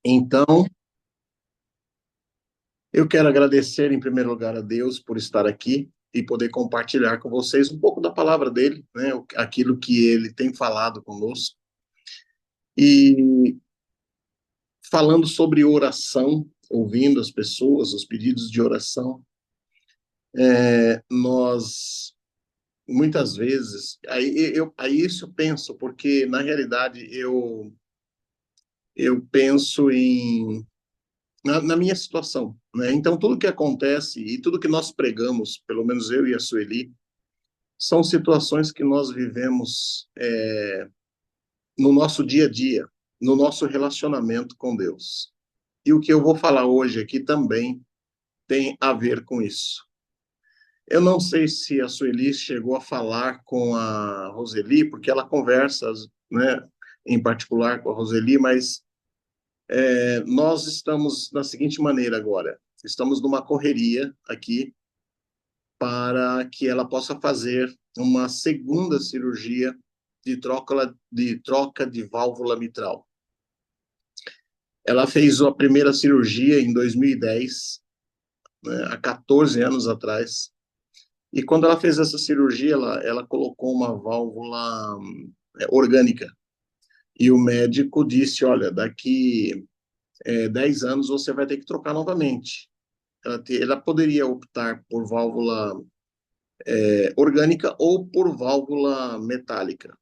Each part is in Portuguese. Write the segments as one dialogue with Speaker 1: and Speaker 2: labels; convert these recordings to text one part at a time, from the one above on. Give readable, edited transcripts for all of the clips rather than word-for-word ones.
Speaker 1: Então, eu quero agradecer em primeiro lugar a Deus por estar aqui e poder compartilhar com vocês um pouco da palavra dele, né? Aquilo que ele tem falado conosco. E falando sobre oração, ouvindo as pessoas, os pedidos de oração, nós muitas vezes, aí isso eu penso, porque na realidade eu penso na minha situação, né? Então, tudo que acontece e tudo que nós pregamos, pelo menos eu e a Sueli, são situações que nós vivemos no nosso dia a dia, no nosso relacionamento com Deus. E o que eu vou falar hoje aqui também tem a ver com isso. Eu não sei se a Sueli chegou a falar com a Roseli, porque ela conversa, né, em particular com a Roseli, mas nós estamos da seguinte maneira agora. Estamos numa correria aqui para que ela possa fazer uma segunda cirurgia de troca de válvula mitral. Ela fez a primeira cirurgia em 2010, né, há 14 anos atrás. E quando ela fez essa cirurgia, ela colocou uma válvula orgânica. E o médico disse: olha, daqui 10 anos você vai ter que trocar novamente. Ela poderia optar por válvula orgânica ou por válvula metálica.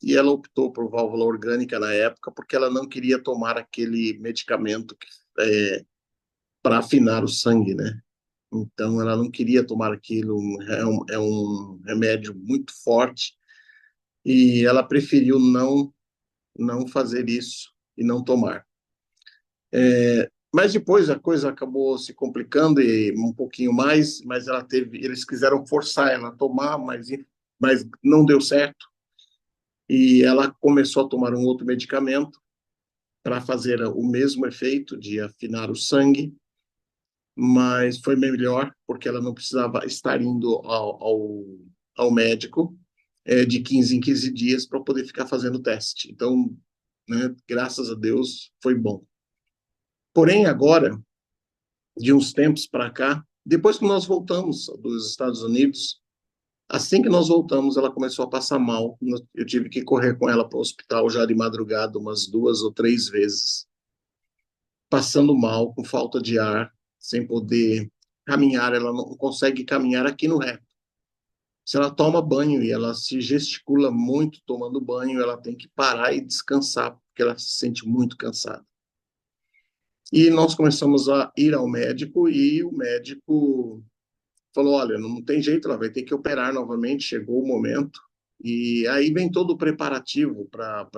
Speaker 1: E ela optou por válvula orgânica na época porque ela não queria tomar aquele medicamento para afinar o sangue, né? Então ela não queria tomar aquilo, é um remédio muito forte e ela preferiu não fazer isso e não tomar. Mas depois a coisa acabou se complicando e um pouquinho mais, mas eles quiseram forçar ela a tomar, mas não deu certo. E ela começou a tomar um outro medicamento para fazer o mesmo efeito de afinar o sangue, mas foi melhor porque ela não precisava estar indo ao médico de 15 em 15 dias para poder ficar fazendo teste. Então, né, graças a Deus, foi bom. Porém, agora, de uns tempos para cá, depois que nós voltamos dos Estados Unidos, assim que nós voltamos, ela começou a passar mal. Eu tive que correr com ela para o hospital já de madrugada umas 2 ou 3 vezes, passando mal, com falta de ar, sem poder caminhar. Ela não consegue caminhar aqui no reto. Se ela toma banho e ela se gesticula muito tomando banho, ela tem que parar e descansar, porque ela se sente muito cansada. E nós começamos a ir ao médico e o médico falou: olha, não tem jeito, ela vai ter que operar novamente, chegou o momento. E aí vem todo o preparativo para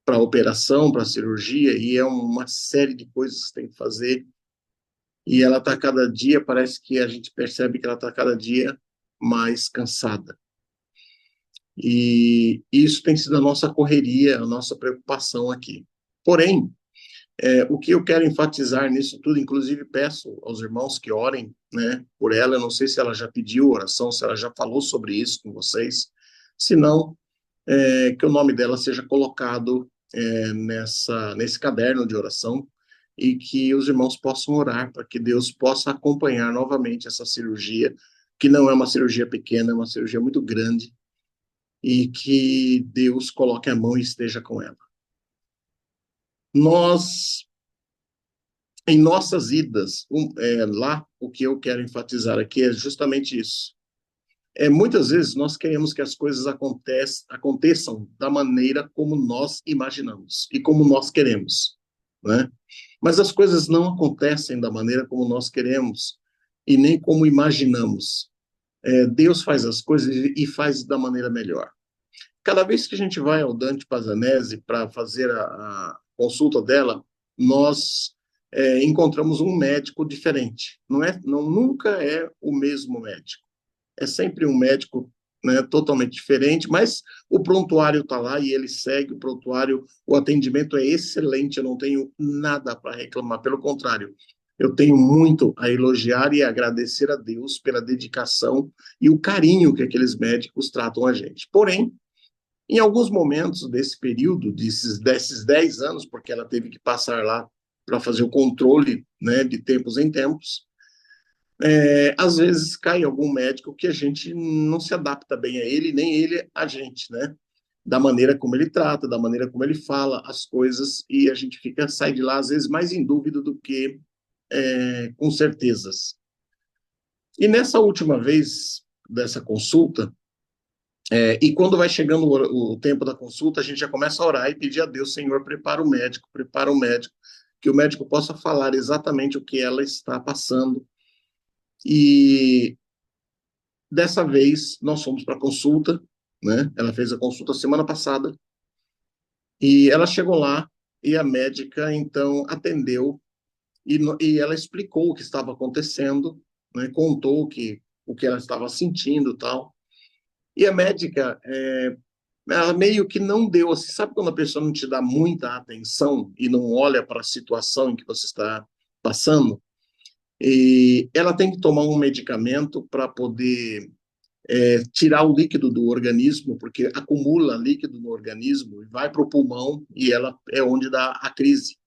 Speaker 1: a operação, para a cirurgia, e é uma série de coisas que tem que fazer. E ela está cada dia, parece que a gente percebe que ela está cada dia mais cansada. E isso tem sido a nossa correria, a nossa preocupação aqui. Porém, o que eu quero enfatizar nisso tudo, inclusive peço aos irmãos que orem, né, por ela. Eu não sei se ela já pediu oração, se ela já falou sobre isso com vocês. Se não, que o nome dela seja colocado nesse caderno de oração e que os irmãos possam orar para que Deus possa acompanhar novamente essa cirurgia, que não é uma cirurgia pequena, é uma cirurgia muito grande, e que Deus coloque a mão e esteja com ela. Nós, em nossas idas, lá, o que eu quero enfatizar aqui é justamente isso. Muitas vezes nós queremos que as coisas aconteçam da maneira como nós imaginamos e como nós queremos, né? Mas as coisas não acontecem da maneira como nós queremos e nem como imaginamos. Deus faz as coisas e faz da maneira melhor. Cada vez que a gente vai ao Dante Pazanese para fazer a consulta dela, nós encontramos um médico diferente. Nunca é o mesmo médico. É sempre um médico, né, totalmente diferente, mas o prontuário está lá e ele segue o prontuário. O atendimento é excelente, eu não tenho nada para reclamar, pelo contrário. Eu tenho muito a elogiar e agradecer a Deus pela dedicação e o carinho que aqueles médicos tratam a gente. Porém, Em alguns momentos desse período, desses 10 anos, porque ela teve que passar lá para fazer o controle, né, de tempos em tempos, às vezes cai algum médico que a gente não se adapta bem a ele, nem ele a gente, né? Da maneira como ele trata, da maneira como ele fala as coisas, e a gente sai de lá, às vezes, mais em dúvida do que com certezas. E nessa última vez dessa consulta, e quando vai chegando o tempo da consulta, a gente já começa a orar e pedir a Deus, Senhor, prepara o médico, que o médico possa falar exatamente o que ela está passando. E dessa vez nós fomos para a consulta, né? Ela fez a consulta semana passada e ela chegou lá e a médica então atendeu e ela explicou o que estava acontecendo, né? Contou o que ela estava sentindo, e tal. E a médica, ela meio que não deu, assim, sabe quando a pessoa não te dá muita atenção e não olha para a situação em que você está passando? E ela tem que tomar um medicamento para poder tirar o líquido do organismo, porque acumula líquido no organismo e vai para o pulmão e ela é onde dá a crise.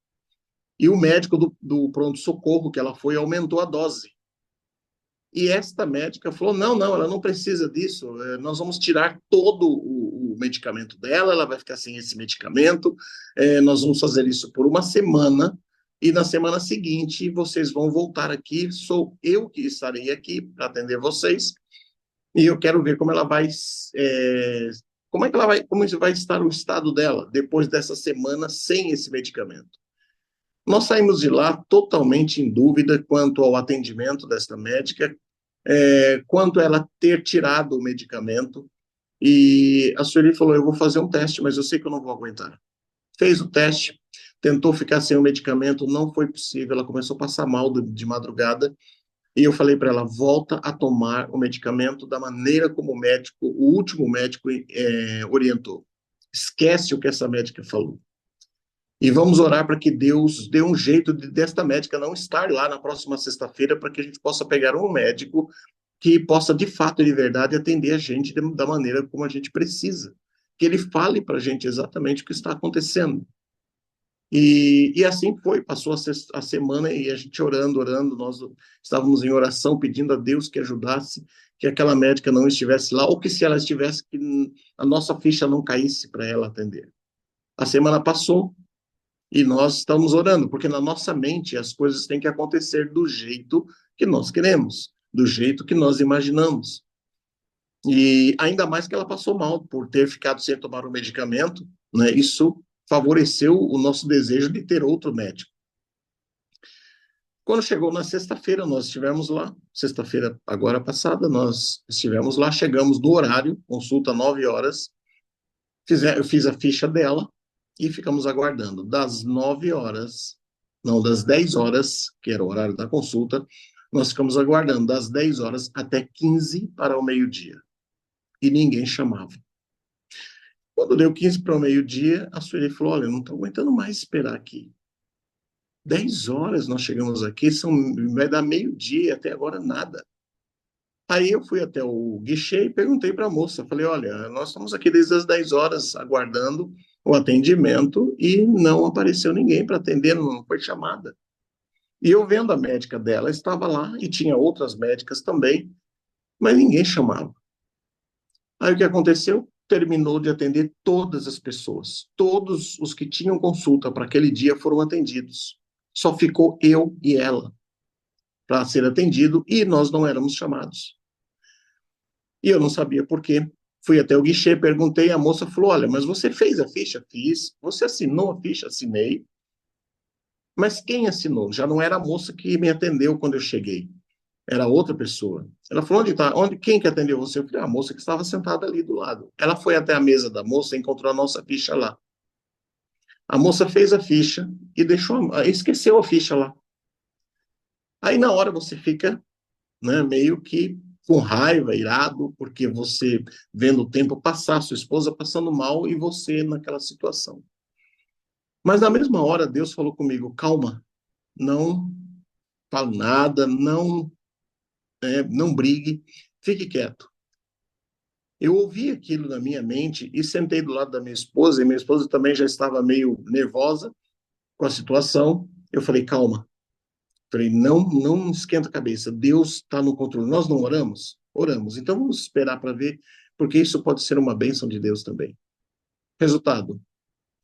Speaker 1: E o médico do pronto-socorro que ela foi aumentou a dose. E esta médica falou: não, não, ela não precisa disso, nós vamos tirar todo o medicamento dela, ela vai ficar sem esse medicamento, nós vamos fazer isso por uma semana, e na semana seguinte vocês vão voltar aqui, sou eu que estarei aqui para atender vocês, e eu quero ver como ela vai, como é que ela vai, como vai estar o estado dela depois dessa semana sem esse medicamento. Nós saímos de lá totalmente em dúvida quanto ao atendimento desta médica, quanto ela ter tirado o medicamento. E a Sueli falou: eu vou fazer um teste, mas eu sei que eu não vou aguentar. Fez o teste, tentou ficar sem o medicamento, não foi possível. Ela começou a passar mal de madrugada. E eu falei para ela: volta a tomar o medicamento da maneira como o médico, o último médico, orientou. Esquece o que essa médica falou. E vamos orar para que Deus dê um jeito desta médica não estar lá na próxima sexta-feira, para que a gente possa pegar um médico que possa, de fato e de verdade, atender a gente da maneira como a gente precisa. Que ele fale para a gente exatamente o que está acontecendo. E assim foi, passou a semana e a gente orando, nós estávamos em oração pedindo a Deus que ajudasse, que aquela médica não estivesse lá, ou que se ela estivesse, que a nossa ficha não caísse para ela atender. A semana passou e nós estamos orando, porque na nossa mente as coisas têm que acontecer do jeito que nós queremos, do jeito que nós imaginamos. E ainda mais que ela passou mal por ter ficado sem tomar o medicamento, né? Isso favoreceu o nosso desejo de ter outro médico. Quando chegou na sexta-feira, nós estivemos lá, sexta-feira agora passada, nós estivemos lá, chegamos no horário, consulta 9 horas, eu fiz a ficha dela e ficamos aguardando. Das 9 horas, não, das 10 horas, que era o horário da consulta, nós ficamos aguardando das 10 horas até 15 para o meio-dia. E ninguém chamava. Quando deu 15 para o meio-dia, a Sueli falou: olha, eu não estou aguentando mais esperar aqui. 10 horas nós chegamos aqui, vai dar meio-dia, até agora nada. Aí eu fui até o guichê e perguntei para a moça, falei: olha, nós estamos aqui desde as 10 horas aguardando o atendimento e não apareceu ninguém para atender, não foi chamada. E eu vendo a médica dela, estava lá e tinha outras médicas também, mas ninguém chamava. Aí o que aconteceu? Terminou de atender todas as pessoas. Todos os que tinham consulta para aquele dia foram atendidos. Só ficou eu e ela para ser atendido e nós não éramos chamados. E eu não sabia por quê. Fui até o guichê, perguntei, a moça falou: olha, mas você fez a ficha? Fiz. Você assinou a ficha? Assinei. Mas quem assinou? Já não era a moça que me atendeu quando eu cheguei. Era outra pessoa. Ela falou: onde está? Quem que atendeu você? Eu falei: a moça que estava sentada ali do lado. Ela foi até a mesa da moça e encontrou a nossa ficha lá. A moça fez a ficha e esqueceu a ficha lá. Aí na hora você fica, né, meio que com raiva, irado, porque você vendo o tempo passar, sua esposa passando mal e você naquela situação. Mas na mesma hora Deus falou comigo: calma, não fale nada, não brigue, fique quieto. Eu ouvi aquilo na minha mente e sentei do lado da minha esposa, e minha esposa também já estava meio nervosa com a situação. Eu falei, calma. Falei, não esquenta a cabeça. Deus está no controle. Nós não oramos? Oramos. Então vamos esperar para ver, porque isso pode ser uma bênção de Deus também. Resultado,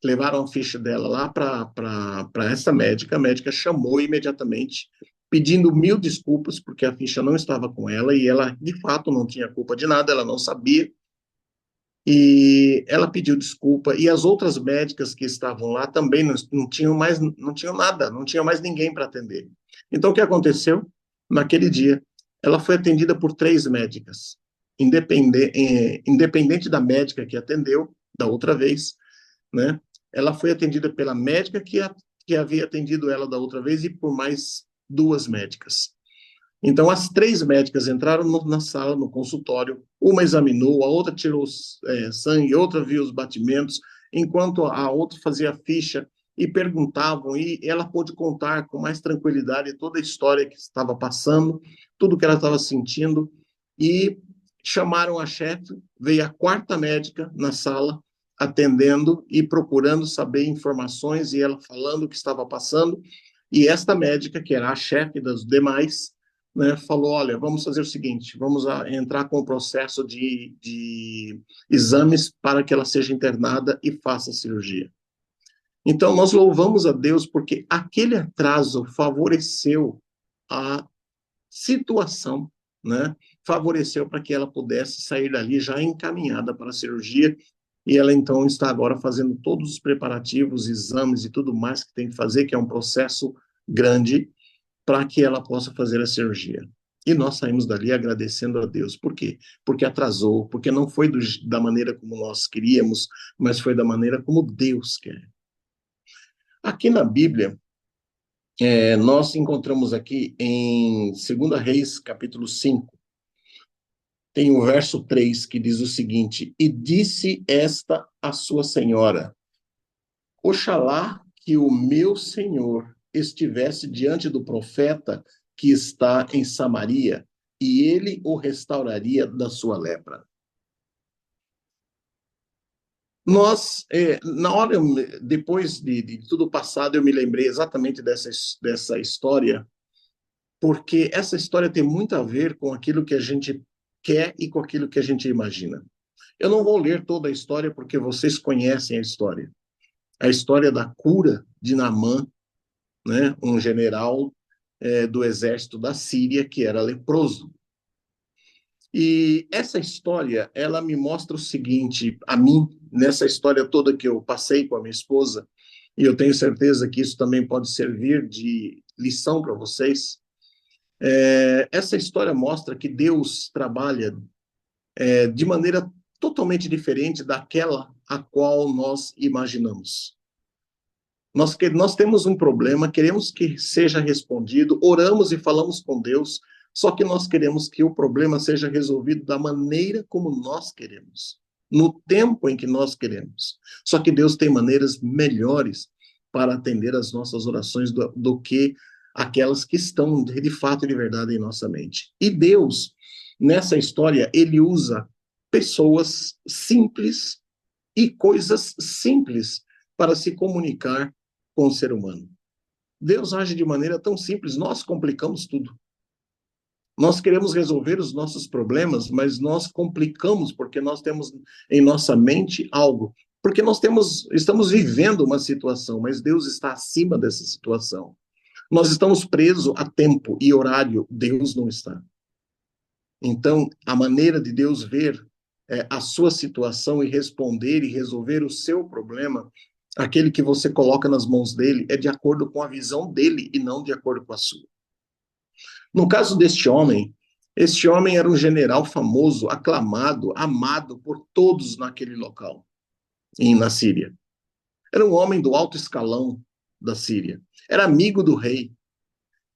Speaker 1: levaram a ficha dela lá para essa médica. A médica chamou imediatamente, pedindo mil desculpas, porque a ficha não estava com ela e ela, de fato, não tinha culpa de nada, ela não sabia. E ela pediu desculpa, e as outras médicas que estavam lá também não tinham mais, não tinham nada, não tinha mais ninguém para atender. Então, o que aconteceu? Naquele dia, ela foi atendida por três médicas, independente da médica que atendeu da outra vez, né? Ela foi atendida pela médica que havia atendido ela da outra vez e por mais duas médicas. Então, as três médicas entraram na sala, no consultório, uma examinou, a outra tirou sangue, outra viu os batimentos, enquanto a outra fazia a ficha e perguntavam, e ela pôde contar com mais tranquilidade toda a história que estava passando, tudo que ela estava sentindo, e chamaram a chefe, veio a quarta médica na sala, atendendo e procurando saber informações, e ela falando o que estava passando, e esta médica, que era a chefe das demais, né, falou, olha, vamos fazer o seguinte, vamos entrar com o processo de exames para que ela seja internada e faça a cirurgia. Então, nós louvamos a Deus porque aquele atraso favoreceu a situação, né? Favoreceu para que ela pudesse sair dali já encaminhada para a cirurgia, e ela então está agora fazendo todos os preparativos, exames e tudo mais que tem que fazer, que é um processo grande, para que ela possa fazer a cirurgia. E nós saímos dali agradecendo a Deus. Por quê? Porque atrasou, porque não foi da maneira como nós queríamos, mas foi da maneira como Deus quer. Aqui na Bíblia, nós encontramos aqui em 2 Reis, capítulo 5, tem o verso 3 que diz o seguinte: E disse esta a sua senhora: Oxalá que o meu senhor estivesse diante do profeta que está em Samaria, e ele o restauraria da sua lepra. Nós, na hora, depois de tudo passado, eu me lembrei exatamente dessa história, porque essa história tem muito a ver com aquilo que a gente quer e com aquilo que a gente imagina. Eu não vou ler toda a história, porque vocês conhecem a história da cura de Naamã, né, um general do exército da Síria que era leproso. E essa história, ela me mostra o seguinte, a mim, nessa história toda que eu passei com a minha esposa, e eu tenho certeza que isso também pode servir de lição para vocês. Essa história mostra que Deus trabalha de maneira totalmente diferente daquela a qual nós imaginamos. Nós temos um problema, queremos que seja respondido, oramos e falamos com Deus, só que nós queremos que o problema seja resolvido da maneira como nós queremos, no tempo em que nós queremos. Só que Deus tem maneiras melhores para atender as nossas orações do que aquelas que estão de fato e de verdade em nossa mente. E Deus, nessa história, ele usa pessoas simples e coisas simples para se comunicar com o ser humano. Deus age de maneira tão simples, nós complicamos tudo. Nós queremos resolver os nossos problemas, mas nós complicamos porque nós temos em nossa mente algo. Porque estamos vivendo uma situação, mas Deus está acima dessa situação. Nós estamos presos a tempo e horário, Deus não está. Então, a maneira de Deus ver a sua situação e responder e resolver o seu problema, aquele que você coloca nas mãos dele, é de acordo com a visão dele e não de acordo com a sua. No caso deste homem, este homem era um general famoso, aclamado, amado por todos naquele local, na Síria. Era um homem do alto escalão da Síria. Era amigo do rei.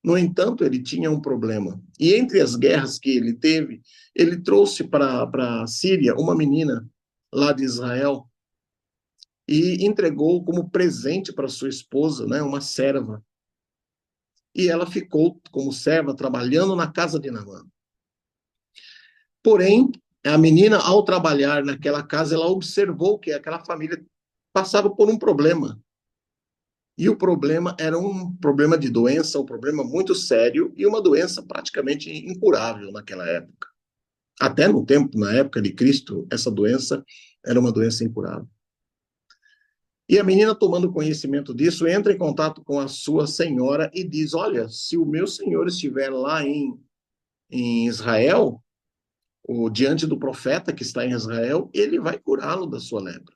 Speaker 1: No entanto, ele tinha um problema. E entre as guerras que ele teve, ele trouxe para a Síria uma menina lá de Israel e entregou como presente para sua esposa, né, uma serva. E ela ficou como serva trabalhando na casa de Naamã. Porém, A menina, ao trabalhar naquela casa, ela observou que aquela família passava por um problema. E o problema era um problema de doença, um problema muito sério e uma doença praticamente incurável naquela época. Até no tempo, na época de Cristo, essa doença era uma doença incurável. E a menina, tomando conhecimento disso, entra em contato com a sua senhora e diz: Olha, se o meu senhor estiver lá em Israel, ou diante do profeta que está em Israel, ele vai curá-lo da sua lepra.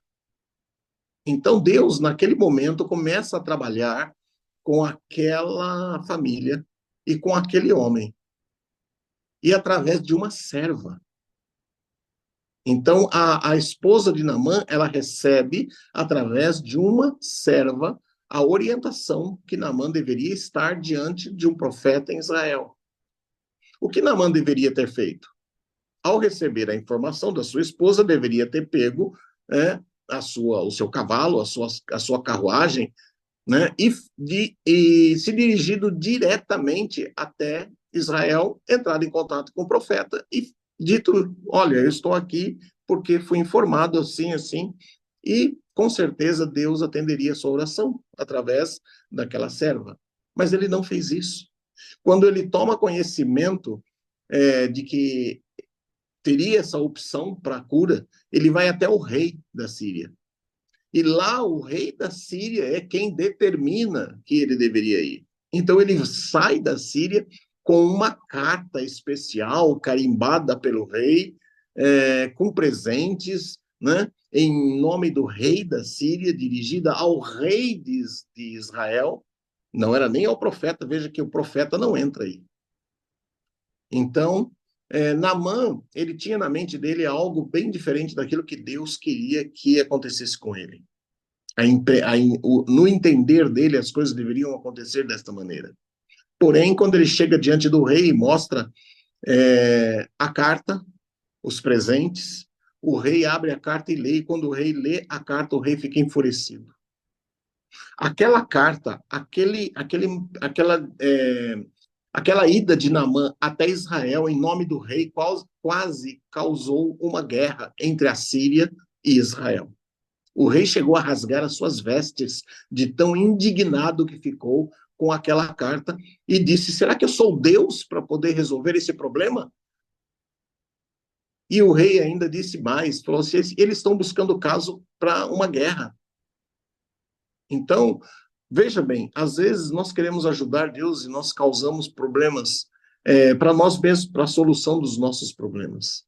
Speaker 1: Então, Deus, naquele momento, começa a trabalhar com aquela família e com aquele homem, e através de uma serva. Então, a esposa de Naamã, ela recebe, através de uma serva, a orientação que Naamã deveria estar diante de um profeta em Israel. O que Naamã deveria ter feito? Ao receber a informação da sua esposa, deveria ter pego o seu cavalo, a sua carruagem, né, e se dirigido diretamente até Israel, entrado em contato com o profeta e dito: Olha, eu estou aqui porque fui informado assim, assim, e com certeza Deus atenderia a sua oração através daquela serva. Mas ele não fez isso. Quando ele toma conhecimento de que teria essa opção para a cura, ele vai até o rei da Síria. E lá o rei da Síria é quem determina que ele deveria ir. Então ele sai da Síria com uma carta especial, carimbada pelo rei, com presentes, né, em nome do rei da Síria, dirigida ao rei de Israel. Não era nem ao profeta, veja que o profeta não entra aí. Então, Naamã, ele tinha na mente dele algo bem diferente daquilo que Deus queria que acontecesse com ele. No entender dele, as coisas deveriam acontecer desta maneira. Porém, quando ele chega diante do rei e mostra a carta, os presentes, o rei abre a carta e lê, e quando o rei lê a carta, o rei fica enfurecido. Aquela carta, aquela ida de Naamã até Israel em nome do rei quase causou uma guerra entre a Síria e Israel. O rei chegou a rasgar as suas vestes de tão indignado que ficou com aquela carta e disse: será que eu sou Deus para poder resolver esse problema? E o rei ainda disse mais, falou assim: eles estão buscando caso para uma guerra. Então, veja bem, às vezes nós queremos ajudar Deus e nós causamos problemas para nós mesmos, para a solução dos nossos problemas.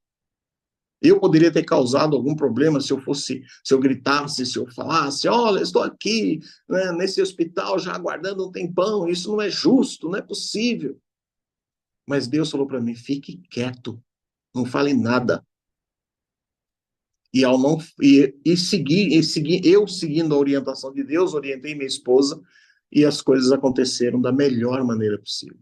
Speaker 1: Eu poderia ter causado algum problema se eu gritasse, se eu falasse: olha, estou aqui, né, nesse hospital já aguardando um tempão, isso não é justo, não é possível. Mas Deus falou para mim: fique quieto, não fale nada. E ao não eu seguindo a orientação de Deus, orientei minha esposa e as coisas aconteceram da melhor maneira possível.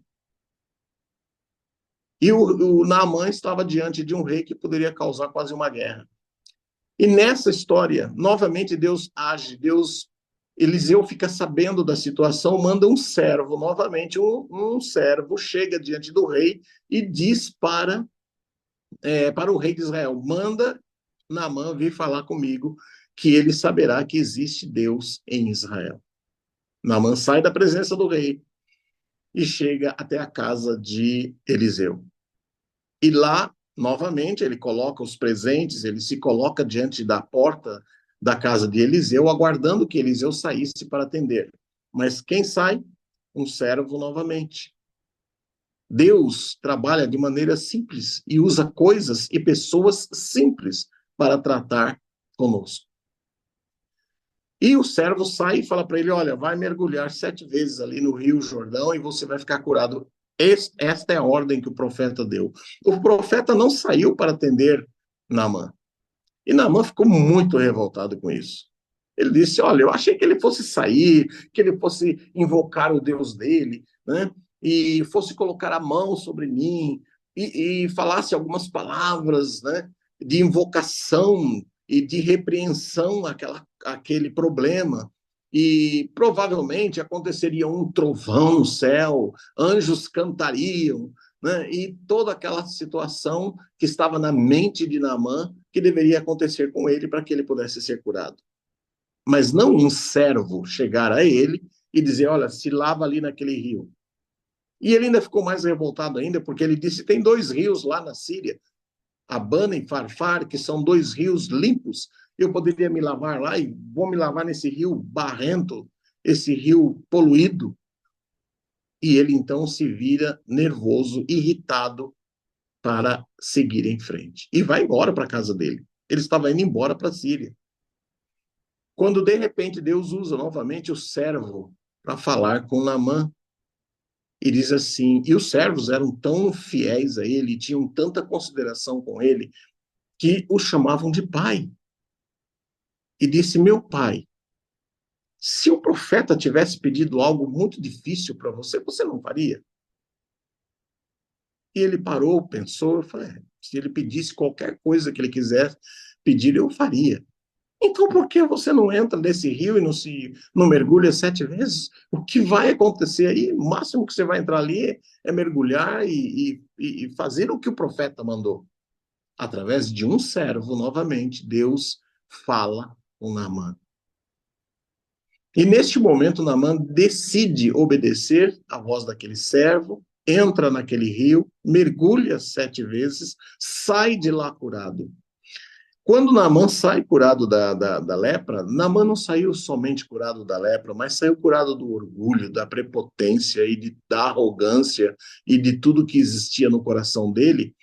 Speaker 1: E o Naamã estava diante de um rei que poderia causar quase uma guerra. E nessa história, novamente Deus age, Eliseu fica sabendo da situação, manda um servo, novamente um servo chega diante do rei e diz para o rei de Israel: manda Naamã vir falar comigo, que ele saberá que existe Deus em Israel. Naamã sai da presença do rei e chega até a casa de Eliseu. E lá, novamente, ele coloca os presentes, ele se coloca diante da porta da casa de Eliseu, aguardando que Eliseu saísse para atender. Mas quem sai? Um servo novamente. Deus trabalha de maneira simples e usa coisas e pessoas simples para tratar conosco. E o servo sai e fala para ele: olha, vai mergulhar 7 vezes ali no Rio Jordão e você vai ficar curado. Esta é a ordem que o profeta deu. O profeta não saiu para atender Naamã. E Naamã ficou muito revoltado com isso. Ele disse: olha, eu achei que ele fosse sair, que ele fosse invocar o Deus dele, né? E fosse colocar a mão sobre mim e falasse algumas palavras, né, de invocação e de repreensão àquele problema. E provavelmente aconteceria um trovão no céu, anjos cantariam, né? E toda aquela situação que estava na mente de Naamã que deveria acontecer com ele para que ele pudesse ser curado. Mas não um servo chegar a ele e dizer, olha, se lava ali naquele rio. E ele ainda ficou mais revoltado ainda, porque ele disse, tem 2 rios lá na Síria, Abana e Farfar, que são 2 rios limpos, eu poderia me lavar lá e vou me lavar nesse rio barrento, esse rio poluído. E ele então se vira nervoso, irritado, para seguir em frente. E vai embora para a casa dele. Ele estava indo embora para a Síria. Quando, de repente, Deus usa novamente o servo para falar com Naamã. E diz assim, e os servos eram tão fiéis a ele, tinham tanta consideração com ele, que o chamavam de pai. E disse, meu pai, se o profeta tivesse pedido algo muito difícil para você, você não faria? E ele parou, pensou, eu falei, se ele pedisse qualquer coisa que ele quisesse pedir, eu faria. Então, por que você não entra nesse rio e não mergulha 7 vezes? O que vai acontecer aí? O máximo que você vai entrar ali é mergulhar e fazer o que o profeta mandou. Através de um servo, novamente, Deus fala com Naamã. E neste momento, Naamã decide obedecer à voz daquele servo, entra naquele rio, mergulha 7 vezes, sai de lá curado. Quando Naamã sai curado da lepra, Naamã não saiu somente curado da lepra, mas saiu curado do orgulho, da prepotência da arrogância e de tudo que existia no coração dele,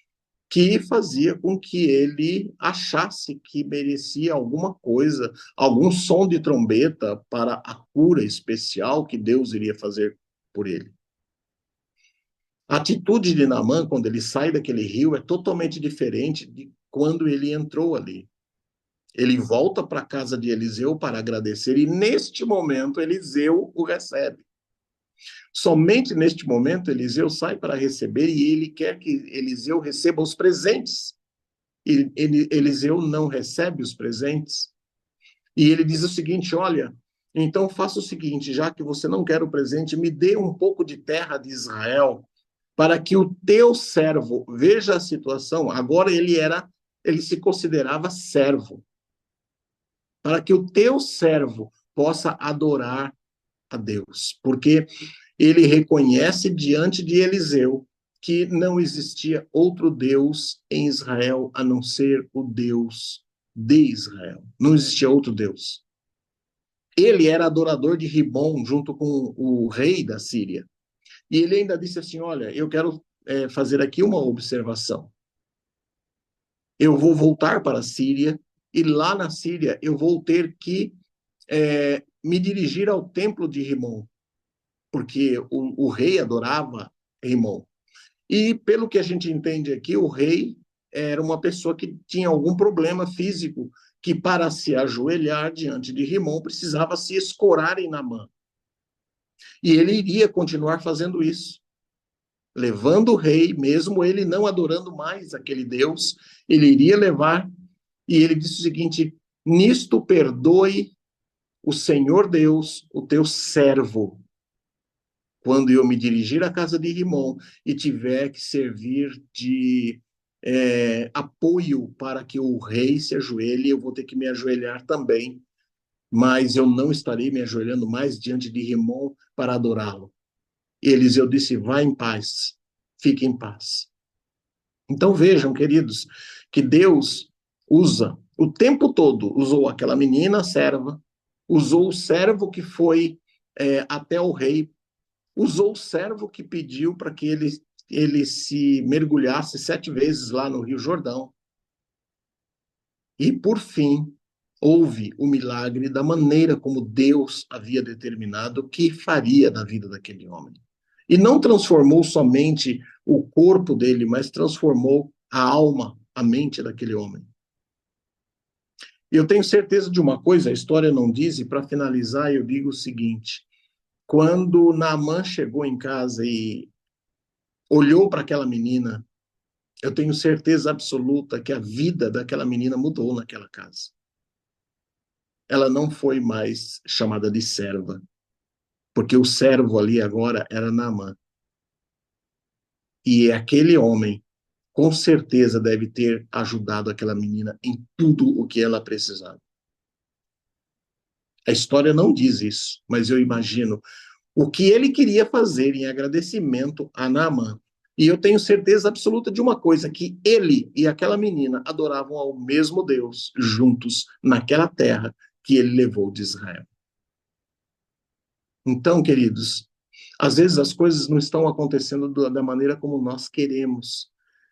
Speaker 1: que fazia com que ele achasse que merecia alguma coisa, algum som de trombeta para a cura especial que Deus iria fazer por ele. A atitude de Naamã, quando ele sai daquele rio, é totalmente diferente de quando ele entrou ali. Ele volta para a casa de Eliseu para agradecer, e neste momento Eliseu o recebe. Somente neste momento Eliseu sai para receber e ele quer que Eliseu receba os presentes. Eliseu não recebe os presentes. E ele diz o seguinte: olha, então faça o seguinte, já que você não quer o presente, me dê um pouco de terra de Israel, para que o teu servo veja a situação. Agora ele se considerava servo, para que o teu servo possa adorar a Deus, porque ele reconhece diante de Eliseu que não existia outro Deus em Israel a não ser o Deus de Israel. Não existia outro Deus. Ele era adorador de Ribom junto com o rei da Síria. E ele ainda disse assim: olha, eu quero fazer aqui uma observação. Eu vou voltar para a Síria e lá na Síria eu vou ter que me dirigir ao templo de Rimon, porque o rei adorava Rimon. E pelo que a gente entende aqui, o rei era uma pessoa que tinha algum problema físico, que para se ajoelhar diante de Rimon precisava se escorar em Naamã. E ele iria continuar fazendo isso, levando o rei, mesmo ele não adorando mais aquele Deus, ele iria levar, e ele disse o seguinte: nisto perdoe o Senhor Deus, o teu servo, quando eu me dirigir à casa de Rimon e tiver que servir de apoio para que o rei se ajoelhe, eu vou ter que me ajoelhar também, mas eu não estarei me ajoelhando mais diante de Rimon para adorá-lo. Eliseu disse: vá em paz, fique em paz. Então vejam, queridos, que Deus usa o tempo todo, usou aquela menina serva, usou o servo que foi até o rei, usou o servo que pediu para que ele se mergulhasse 7 vezes lá no Rio Jordão. E, por fim, houve o milagre da maneira como Deus havia determinado que faria na vida daquele homem. E não transformou somente o corpo dele, mas transformou a alma, a mente daquele homem. E eu tenho certeza de uma coisa, a história não diz, e para finalizar eu digo o seguinte: quando Naamã chegou em casa e olhou para aquela menina, eu tenho certeza absoluta que a vida daquela menina mudou naquela casa. Ela não foi mais chamada de serva, porque o servo ali agora era Naamã. E aquele homem, com certeza, deve ter ajudado aquela menina em tudo o que ela precisava. A história não diz isso, mas eu imagino o que ele queria fazer em agradecimento a Naamã. E eu tenho certeza absoluta de uma coisa, que ele e aquela menina adoravam ao mesmo Deus juntos naquela terra que ele levou de Israel. Então, queridos, às vezes as coisas não estão acontecendo da maneira como nós queremos,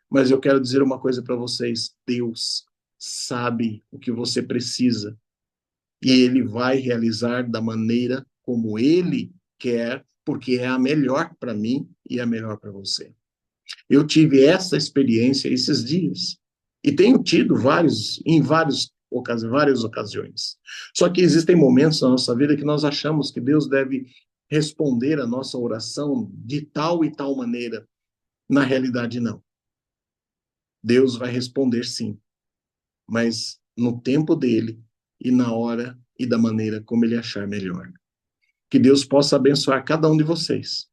Speaker 1: mas eu quero dizer uma coisa para vocês: Deus sabe o que você precisa e ele vai realizar da maneira como ele quer, porque é a melhor para mim e é a melhor para você. Eu tive essa experiência esses dias e tenho tido várias ocasiões. Só que existem momentos na nossa vida que nós achamos que Deus deve responder a nossa oração de tal e tal maneira. Na realidade, não. Deus vai responder sim, mas no tempo dele e na hora e da maneira como ele achar melhor. Que Deus possa abençoar cada um de vocês.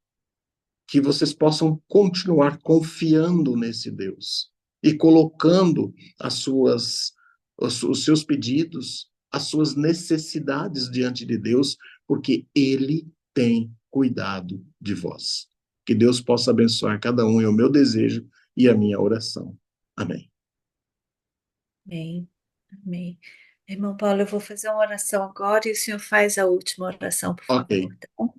Speaker 1: Que vocês possam continuar confiando nesse Deus e colocando os seus pedidos, as suas necessidades diante de Deus, porque Ele tem cuidado de vós. Que Deus possa abençoar cada um, é o meu desejo e a minha oração. Amém.
Speaker 2: Amém. Amém. Irmão Paulo, eu vou fazer uma oração agora e o senhor faz a última oração, por
Speaker 1: Ok.
Speaker 2: favor, tá bom?